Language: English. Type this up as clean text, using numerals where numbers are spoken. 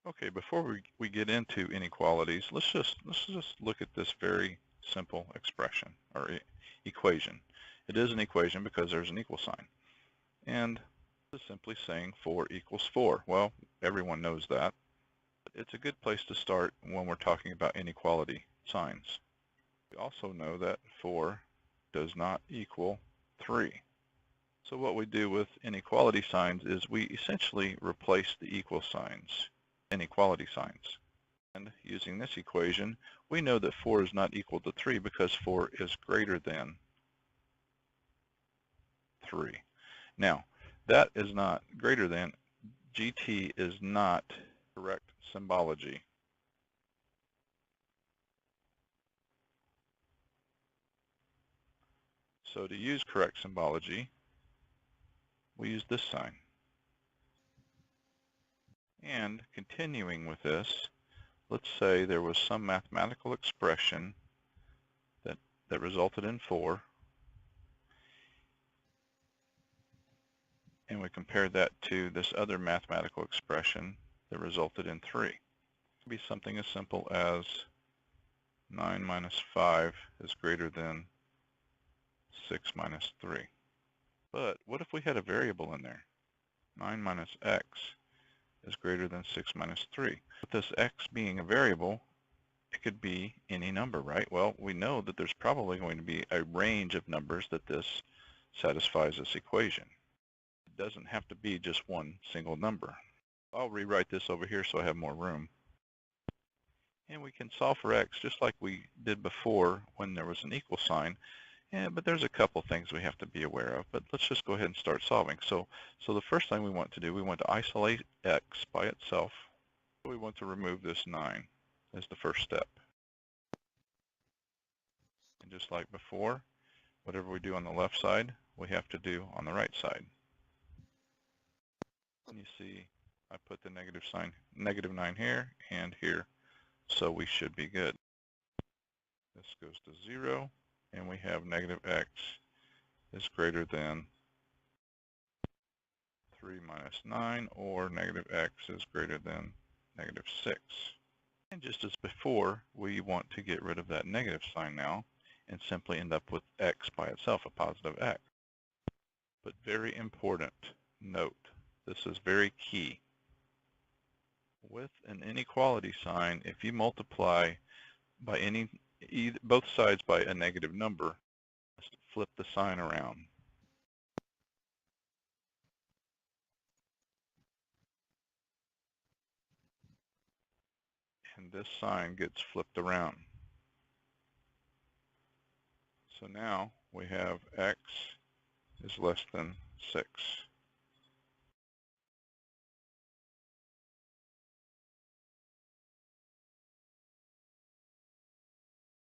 Okay, before we get into inequalities, let's just look at this very simple expression or equation. It is an equation because there's an equal sign. And this is simply saying 4 equals 4. Well, everyone knows that. But it's a good place to start when we're talking about inequality signs. We also know that 4 does not equal 3. So what we do with inequality signs is we essentially replace the equal signs, inequality signs. And using this equation, we know that 4 is not equal to 3 because 4 is greater than 3. Now, that is not greater than. GT is not correct symbology. So to use correct symbology, we use this sign. And continuing with this, let's say there was some mathematical expression that resulted in 4, and we compared that to this other mathematical expression that resulted in 3. It could be something as simple as 9 minus 5 is greater than 6 minus 3. But what if we had a variable in there? 9 minus x is greater than 6 minus 3. With this x being a variable, it could be any number, right? Well, we know that there's probably going to be a range of numbers that this satisfies this equation. It doesn't have to be just one single number. I'll rewrite this over here so I have more room. And we can solve for x just like we did before when there was an equal sign. But there's a couple things we have to be aware of. But let's just go ahead and start solving. So the first thing we want to do, we want to isolate x by itself. We want to remove this 9 as the first step. And just like before, whatever we do on the left side, we have to do on the right side. And you see I put the negative sign, negative 9 here and here, so we should be good. This goes to 0, and we have negative x is greater than 3 minus 9, or negative x is greater than negative 6. And just as before, we want to get rid of that negative sign now and simply end up with x by itself, a positive x. But very important note, this is very key. With an inequality sign, if you multiply by both sides by a negative number, just flip the sign around. And this sign gets flipped around. So now we have x is less than 6.